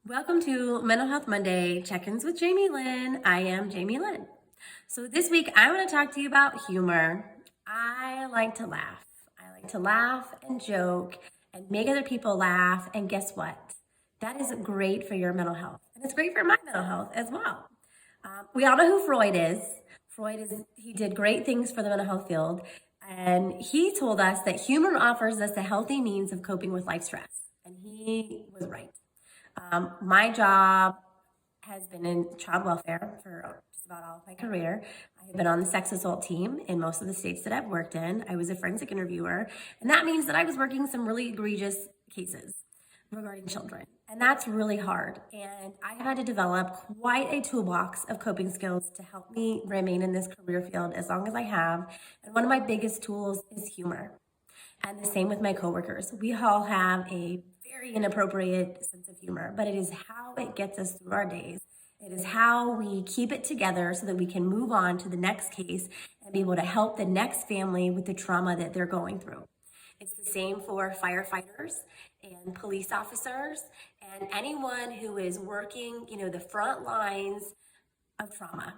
Welcome to Mental Health Monday Check-ins with Jamie Lynn. I am Jamie Lynn. So this week I want to talk to you about humor. I like to laugh. I like to laugh and joke and make other people laugh. And guess what? That is great for your mental health. And it's great for my mental health as well. We all know who Freud is. He did great things for the mental health field. And he told us that humor offers us a healthy means of coping with life stress. And he was right. My job has been in child welfare for just about all of my career. I have been on the sex assault team in most of the states that I've worked in. I was a forensic interviewer, and that means that I was working some really egregious cases regarding children. And that's really hard. And I had to develop quite a toolbox of coping skills to help me remain in this career field as long as I have. And one of my biggest tools is humor. And the same with my coworkers. We all have a very inappropriate sense of humor, but it is how it gets us through our days. It is how we keep it together so that we can move on to the next case and be able to help the next family with the trauma that they're going through. It's the same for firefighters and police officers and anyone who is working, the front lines of trauma.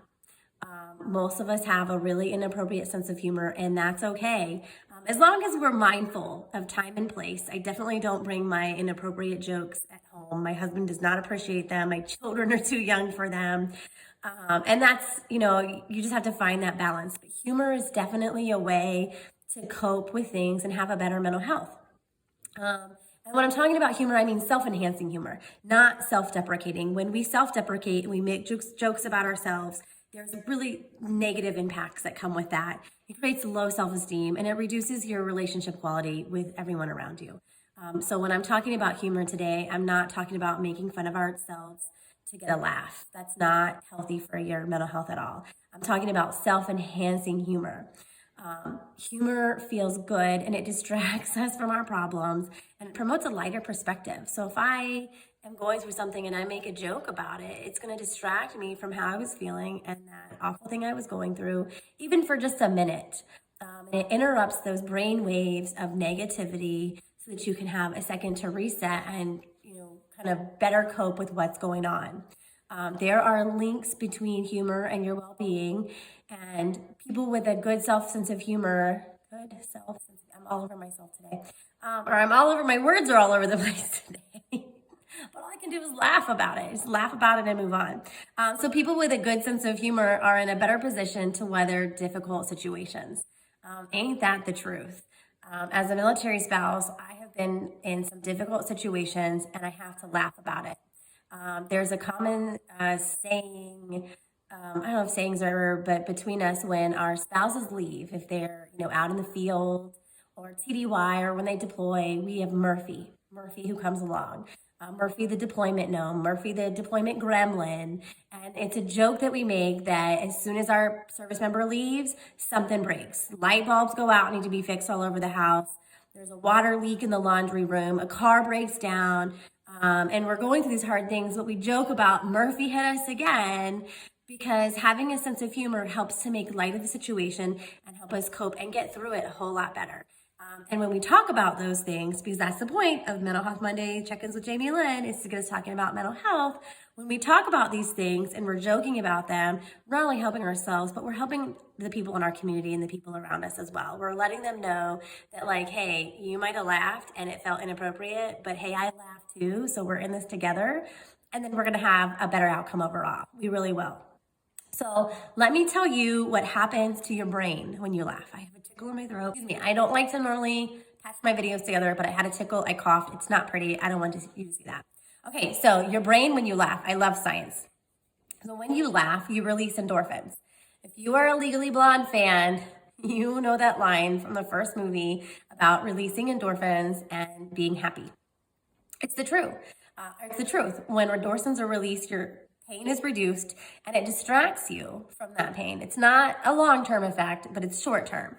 Most of us have a really inappropriate sense of humor, and that's okay. As long as we're mindful of time and place. I definitely don't bring my inappropriate jokes at home. My husband does not appreciate them. My children are too young for them. And that's, you just have to find that balance. But humor is definitely a way to cope with things and have a better mental health. And when I'm talking about humor, I mean self-enhancing humor, not self-deprecating. When we self-deprecate and we make jokes about ourselves, there's really negative impacts that come with that. It creates low self-esteem and it reduces your relationship quality with everyone around you. So when I'm talking about humor today, I'm not talking about making fun of ourselves to get a laugh. That's not healthy for your mental health at all. I'm talking about self-enhancing humor. Humor feels good and it distracts us from our problems and it promotes a lighter perspective. So if I am going through something and I make a joke about it, it's going to distract me from how I was feeling and that awful thing I was going through, even for just a minute. And it interrupts those brain waves of negativity so that you can have a second to reset and, kind of better cope with what's going on. There are links between humor and your well-being, and people with a good sense of humor, I'm all over myself today, my words are all over the place today. But all I can do is laugh about it. Just laugh about it and move on. So people with a good sense of humor are in a better position to weather difficult situations. Ain't that the truth? As a military spouse, I have been in some difficult situations and I have to laugh about it. There's a common saying, I don't know if sayings are, but between us when our spouses leave, if they're, out in the field or TDY or when they deploy, we have Murphy who comes along. Murphy the deployment gnome, Murphy the deployment gremlin. And it's a joke that we make that as soon as our service member leaves, something breaks. Light bulbs go out, need to be fixed all over the house. There's a water leak in the laundry room. A car breaks down. And we're going through these hard things, but we joke about Murphy hit us again because having a sense of humor helps to make light of the situation and help us cope and get through it a whole lot better. And when we talk about those things, because that's the point of Mental Health Monday Check-ins with Jamie Lynn, is to get us talking about mental health. When we talk about these things and we're joking about them, we're not only helping ourselves, but we're helping the people in our community and the people around us as well. We're letting them know that, hey, you might have laughed and it felt inappropriate, but hey, I laughed too, so we're in this together. And then we're going to have a better outcome overall. We really will. So let me tell you what happens to your brain when you laugh. I have a tickle in my throat. Excuse me. I don't like to normally patch my videos together, but I had a tickle. I coughed. It's not pretty. I don't want you to see that. Okay, so your brain when you laugh. I love science. So when you laugh, you release endorphins. If you are a Legally Blonde fan, you know that line from the first movie about releasing endorphins and being happy. It's the truth. When endorphins are released, your pain is reduced and it distracts you from that pain. It's not a long-term effect, but it's short-term.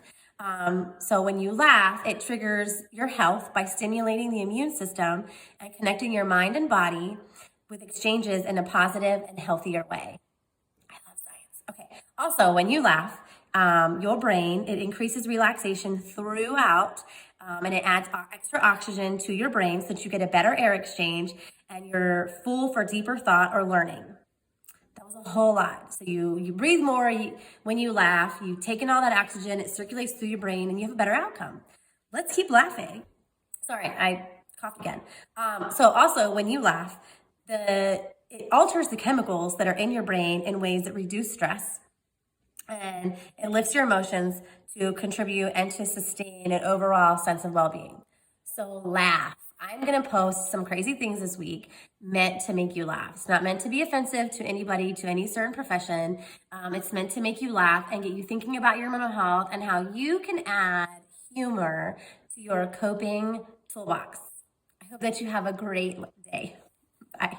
So when you laugh, it triggers your health by stimulating the immune system and connecting your mind and body with exchanges in a positive and healthier way. I love science. Okay. Also, when you laugh, your brain, it increases relaxation throughout and it adds extra oxygen to your brain so that you get a better air exchange and you're full for deeper thought or learning. That was a whole lot. So you breathe more when you laugh. You've taken all that oxygen, it circulates through your brain, and you have a better outcome. Let's keep laughing. Sorry, I coughed again. So also, when you laugh, it alters the chemicals that are in your brain in ways that reduce stress, and it lifts your emotions to contribute and to sustain an overall sense of well-being. So laugh. I'm going to post some crazy things this week meant to make you laugh. It's not meant to be offensive to anybody, to any certain profession. It's meant to make you laugh and get you thinking about your mental health and how you can add humor to your coping toolbox. I hope that you have a great day. Bye.